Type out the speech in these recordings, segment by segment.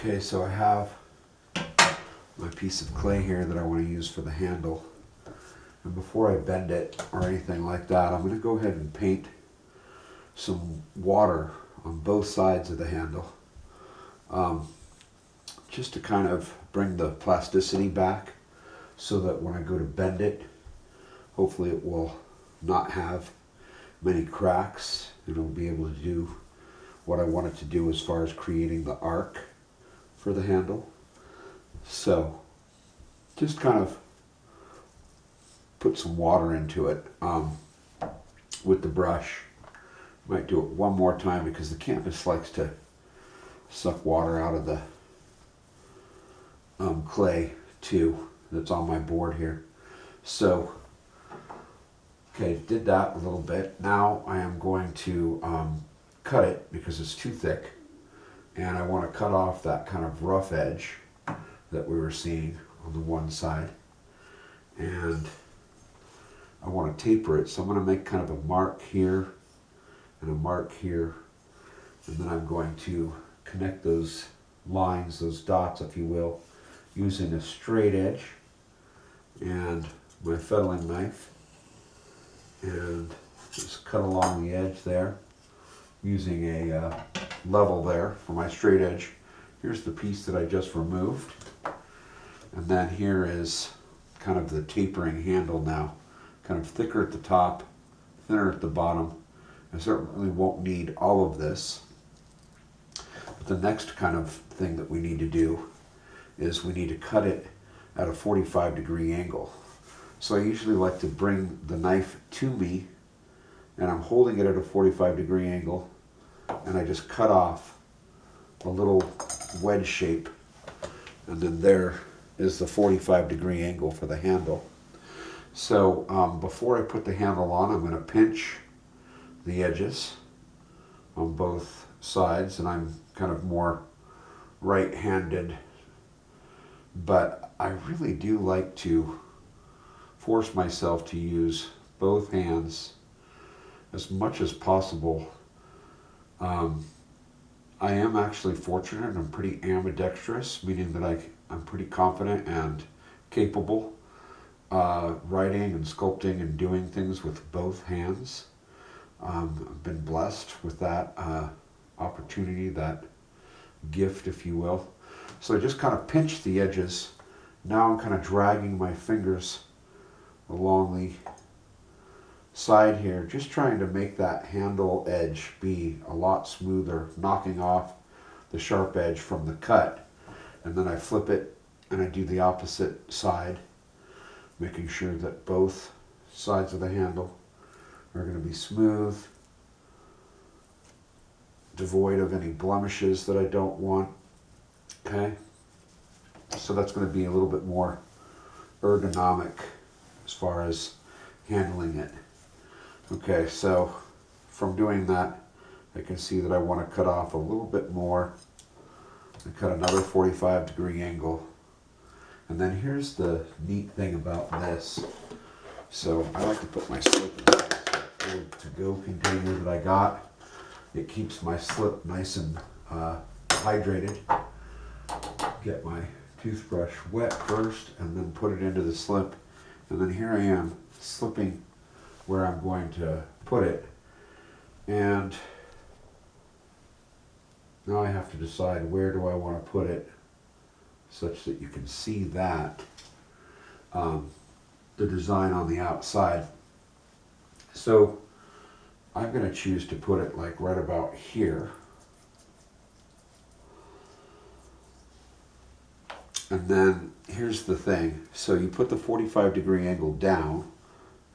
Okay, so I have my piece of clay here that I want to use for the handle. And before I bend it or anything like that, I'm going to go ahead and paint some water on both sides of the handle. Just to kind of bring the plasticity back so that when I go to bend it, hopefully it will not have many cracks. It'll be able to do what I want it to do as far as creating the arc for the handle. So just kind of put some water into it with the brush. Might do it one more time because the canvas likes to suck water out of the clay too that's on my board here. So okay, did that a little bit. Now I am going to cut it because it's too thick, and I want to cut off that kind of rough edge that we were seeing on the one side, and I want to taper it. So I'm going to make kind of a mark here and a mark here, and then I'm going to connect those lines, those dots if you will, using a straight edge and my fettling knife, and just cut along the edge there using a level there for my straight edge. Here's the piece that I just removed, and then here is kind of the tapering handle now, kind of thicker at the top, thinner at the bottom. I certainly won't need all of this, but the next kind of thing that we need to do is we need to cut it at a 45-degree angle. So I usually like to bring the knife to me, and I'm holding it at a 45-degree angle, and I just cut off a little wedge shape, and then there is the 45-degree angle for the handle. So before I put the handle on, I'm going to pinch the edges on both sides, and I'm kind of more right-handed, but I really do like to force myself to use both hands as much as possible. I am actually fortunate. I'm pretty ambidextrous, meaning that I'm pretty confident and capable writing and sculpting and doing things with both hands. I've been blessed with that opportunity, that gift, if you will. So I just kind of pinch the edges. Now I'm kind of dragging my fingers along the side here, just trying to make that handle edge be a lot smoother, knocking off the sharp edge from the cut. And then I flip it and I do the opposite side, making sure that both sides of the handle are going to be smooth, devoid of any blemishes that I don't want. Okay, so that's going to be a little bit more ergonomic as far as handling it. Okay, so from doing that, I can see that I want to cut off a little bit more and cut another 45-degree angle. And then here's the neat thing about this. So I like to put my slip in this little to-go container that I got. It keeps my slip nice and hydrated. Get my toothbrush wet first and then put it into the slip. And then here I am slipping where I'm going to put it. And now I have to decide where do I want to put it such that you can see that the design on the outside. So I'm going to choose to put it like right about here. And then here's the thing. So you put the 45-degree angle down,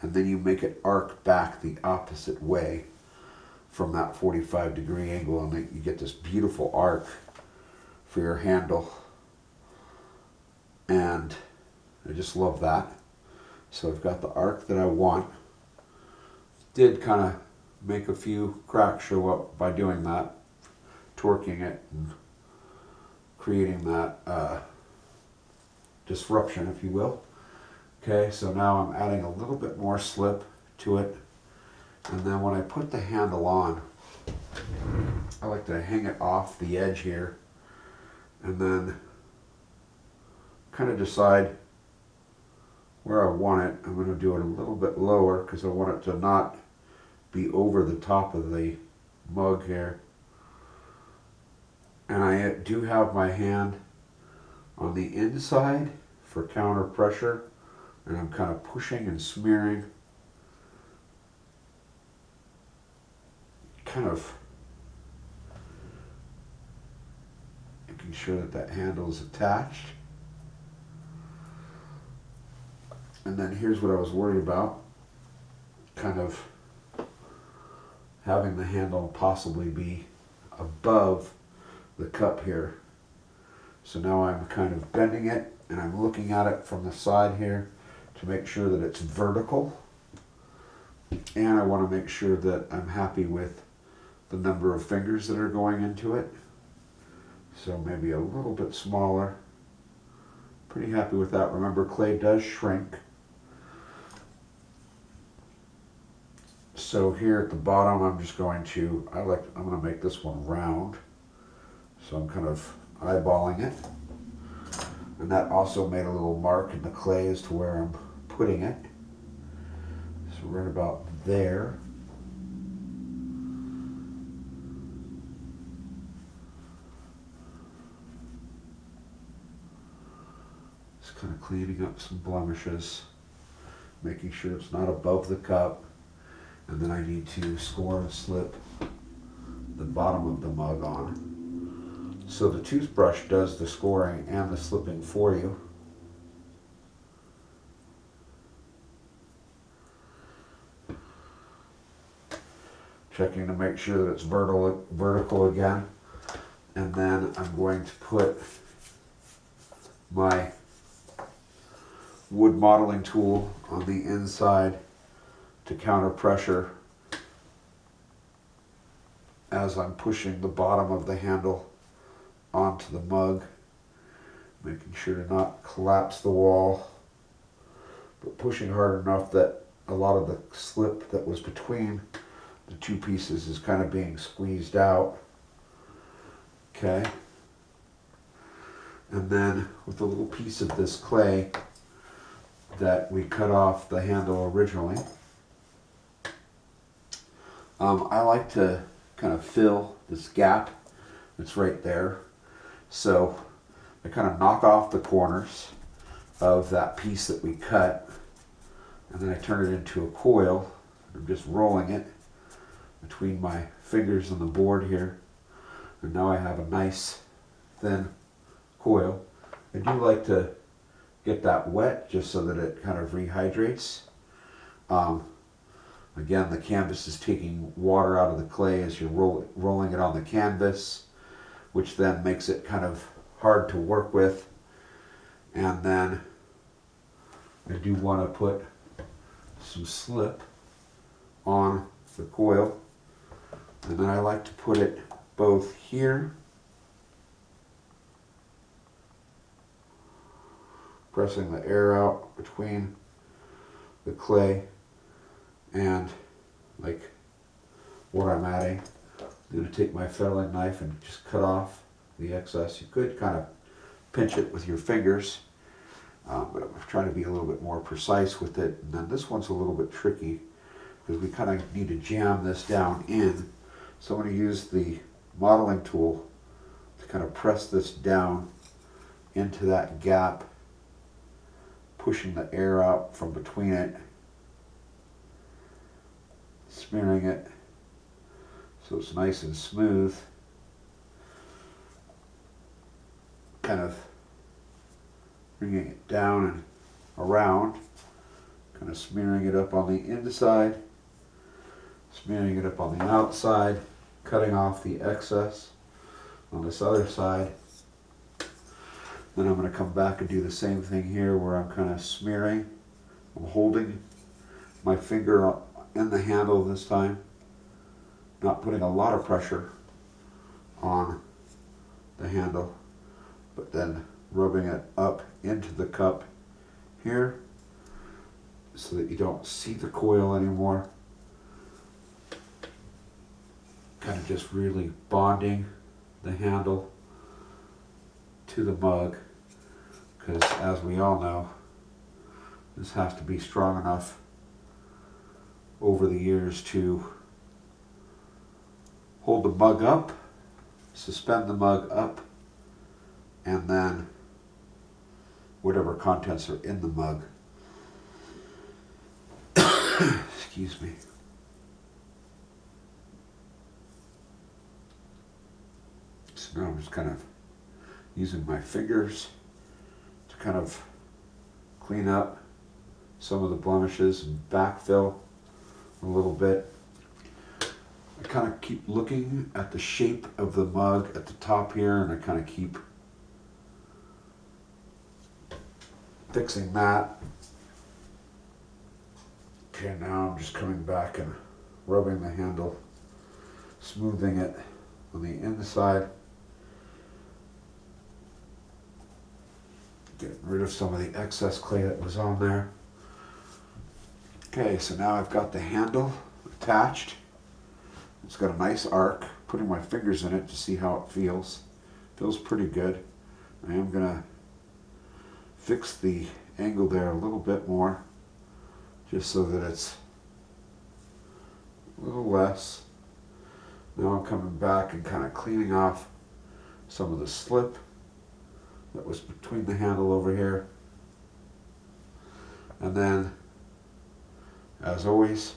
and then you make it arc back the opposite way from that 45-degree angle, and then you get this beautiful arc for your handle. And I just love that. So I've got the arc that I want. Did kind of make a few cracks show up by doing that, torquing it and creating that disruption, if you will. Okay, so now I'm adding a little bit more slip to it, and then when I put the handle on, I like to hang it off the edge here and then kind of decide where I want it. I'm going to do it a little bit lower because I want it to not be over the top of the mug here. And I do have my hand on the inside for counter pressure, and I'm kind of pushing and smearing, kind of making sure that that handle is attached. And then here's what I was worried about, kind of having the handle possibly be above the cup here. So now I'm kind of bending it, and I'm looking at it from the side here to make sure that it's vertical. And I want to make sure that I'm happy with the number of fingers that are going into it. So maybe a little bit smaller. Pretty happy with that. Remember, clay does shrink. So here at the bottom, I'm just going to, I'm going to make this one round. So I'm kind of eyeballing it. And that also made a little mark in the clay as to where I'm putting it. So right about there. Just kind of cleaning up some blemishes, making sure it's not above the cup. And then I need to score and slip the bottom of the mug on. So the toothbrush does the scoring and the slipping for you. Checking to make sure that it's vertical again. And then I'm going to put my wood modeling tool on the inside to counter pressure as I'm pushing the bottom of the handle onto the mug, making sure to not collapse the wall, but pushing hard enough that a lot of the slip that was between the two pieces is kind of being squeezed out. Okay. And then with a little piece of this clay that we cut off the handle originally, I like to kind of fill this gap that's right there. So I kind of knock off the corners of that piece that we cut, and then I turn it into a coil. I'm just rolling it between my fingers on the board here, and now I have a nice thin coil. I do like to get that wet just so that it kind of rehydrates. Again, the canvas is taking water out of the clay as you're rolling it on the canvas, which then makes it kind of hard to work with. And then I do want to put some slip on the coil. And then I like to put it both here, pressing the air out between the clay and like what I'm adding. I'm going to take my fettling knife and just cut off the excess. You could kind of pinch it with your fingers, but I'm trying to be a little bit more precise with it. And then this one's a little bit tricky because we kind of need to jam this down in. So I'm going to use the modeling tool to kind of press this down into that gap, pushing the air out from between it, smearing it so it's nice and smooth, kind of bringing it down and around, kind of smearing it up on the inside, smearing it up on the outside, cutting off the excess on this other side. Then I'm going to come back and do the same thing here where I'm kind of smearing. I'm holding my finger in the handle this time, not putting a lot of pressure on the handle, but then rubbing it up into the cup here so that you don't see the coil anymore. Kind of just really bonding the handle to the mug, because as we all know, this has to be strong enough over the years to hold the mug up, suspend the mug up, and then whatever contents are in the mug. Excuse me. So now I'm just kind of using my fingers to kind of clean up some of the blemishes and backfill a little bit. I kind of keep looking at the shape of the mug at the top here, and I kind of keep fixing that. Okay, now I'm just coming back and rubbing the handle, smoothing it on the inside, getting rid of some of the excess clay that was on there. Okay, so now I've got the handle attached. It's got a nice arc. Putting my fingers in it to see how it feels. Feels pretty good. I am gonna fix the angle there a little bit more, just so that it's a little less. Now I'm coming back and kind of cleaning off some of the slip that was between the handle over here. And then, as always,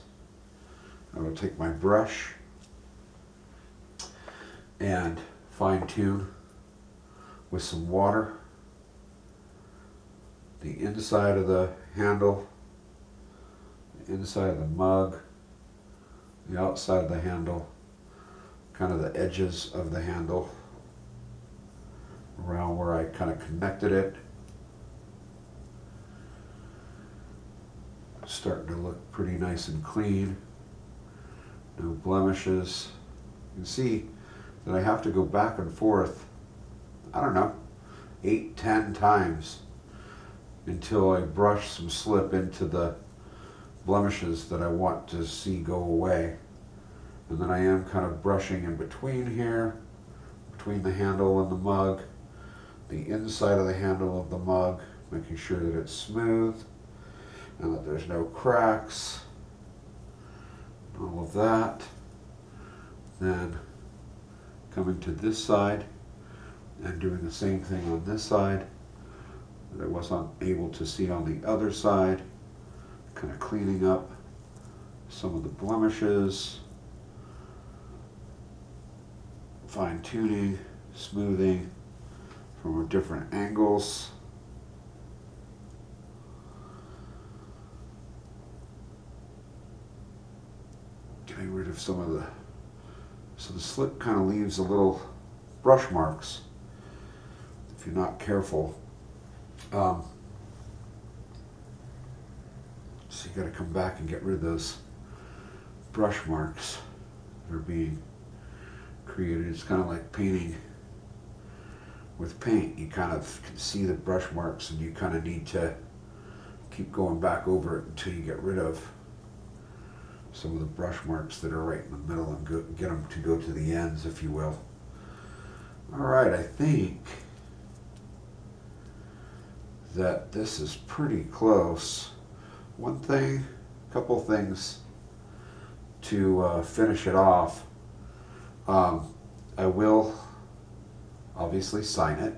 I will take my brush and fine tune with some water the inside of the handle, the inside of the mug, the outside of the handle, kind of the edges of the handle, around where I kind of connected it. Starting to look pretty nice and clean. No blemishes. You can see that I have to go back and forth, I don't know, 8-10 times until I brush some slip into the blemishes that I want to see go away. And then I am kind of brushing in between here, between the handle and the mug, the inside of the handle of the mug, making sure that it's smooth and that there's no cracks, all of that. Then coming to this side and doing the same thing on this side that I wasn't able to see on the other side, kind of cleaning up some of the blemishes, fine tuning, smoothing from different angles. Getting rid of some of the, so the slip kind of leaves a little brush marks if you're not careful. So you got to come back and get rid of those brush marks that are being created. It's kind of like painting with paint. You kind of can see the brush marks and you kind of need to keep going back over it until you get rid of some of the brush marks that are right in the middle and get them to go to the ends, if you will. All right, I think that this is pretty close. One thing, a couple things to finish it off. I will obviously sign it.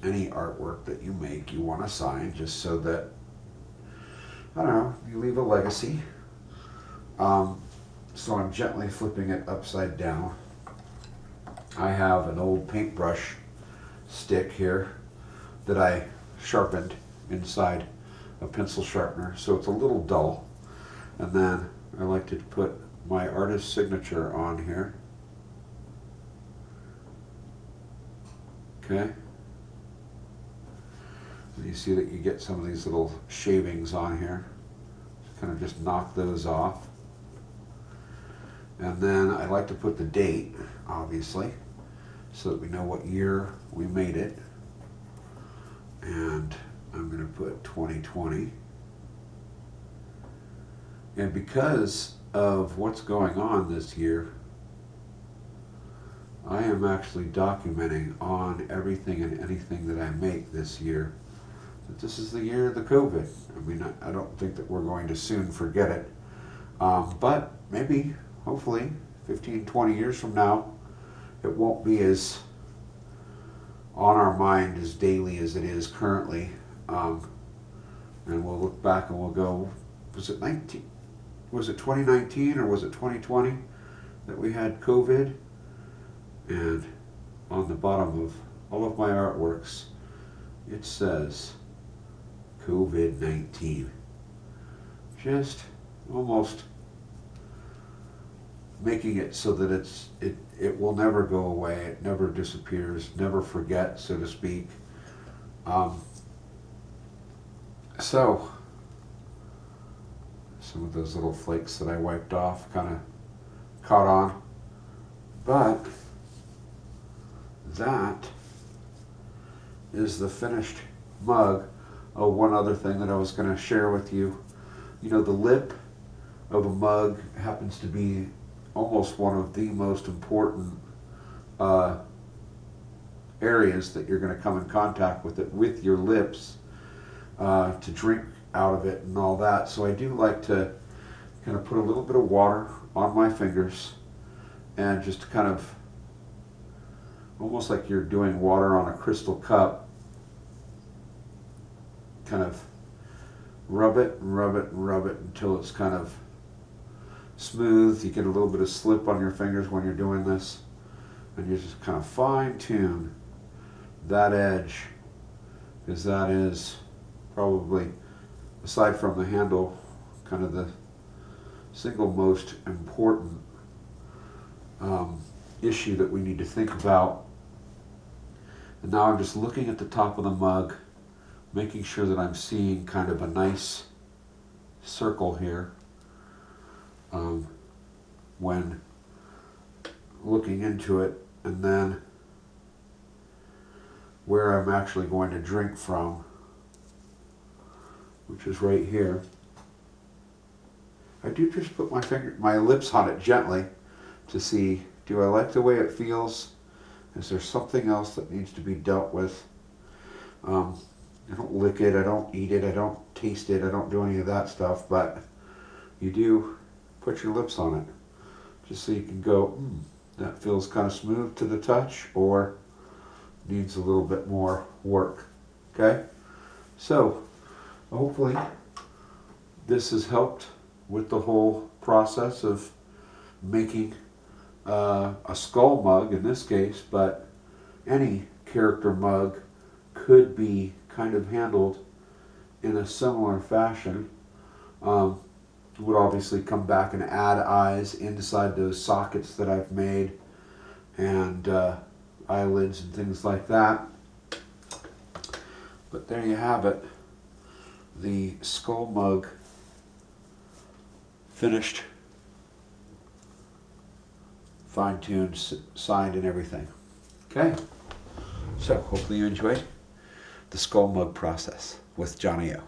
Any artwork that you make, you want to sign just so that, I don't know, you leave a legacy. So I'm gently flipping it upside down. I have an old paintbrush stick here that I sharpened inside a pencil sharpener, so it's a little dull. And then I like to put my artist's signature on here. Okay. And you see that you get some of these little shavings on here. Kind of just knock those off. And then I like to put the date, obviously, so that we know what year we made it. And I'm going to put 2020. And because of what's going on this year, I am actually documenting on everything and anything that I make this year that this is the year of the COVID. I mean, I don't think that we're going to soon forget it. But maybe, hopefully, 15, 20 years from now, it won't be as on our mind as daily as it is currently. And we'll look back and we'll go, was it 2019 or was it 2020 that we had COVID? And on the bottom of all of my artworks, it says COVID-19. Just almost making it so that it will never go away, it never disappears, never forget, so to speak. So some of those little flakes that I wiped off kind of caught on, but that is the finished mug. Oh, one other thing that I was going to share with you. You know, the lip of a mug happens to be almost one of the most important areas that you're going to come in contact with it with your lips to drink out of it and all that. So I do like to kind of put a little bit of water on my fingers and just kind of almost like you're doing water on a crystal cup, kind of rub it and rub it and rub it until it's kind of smooth. You get a little bit of slip on your fingers when you're doing this, and you just kind of fine tune that edge, because that is probably, aside from the handle, kind of the single most important issue that we need to think about. And now I'm just looking at the top of the mug, making sure that I'm seeing kind of a nice circle here when looking into it, and then where I'm actually going to drink from, which is right here. I do just put my lips on it gently to see, do I like the way it feels? Is there something else that needs to be dealt with? I don't lick it, I don't eat it, I don't taste it, I don't do any of that stuff, but you do put your lips on it just so you can go, that feels kind of smooth to the touch, or needs a little bit more work. Okay? So, hopefully this has helped with the whole process of making a skull mug in this case, but any character mug could be kind of handled in a similar fashion. Would obviously come back and add eyes inside those sockets that I've made, and eyelids and things like that. But there you have it, the skull mug finished, fine-tuned, signed and everything. Okay, so hopefully you enjoyed the skull mug process with Johnny O.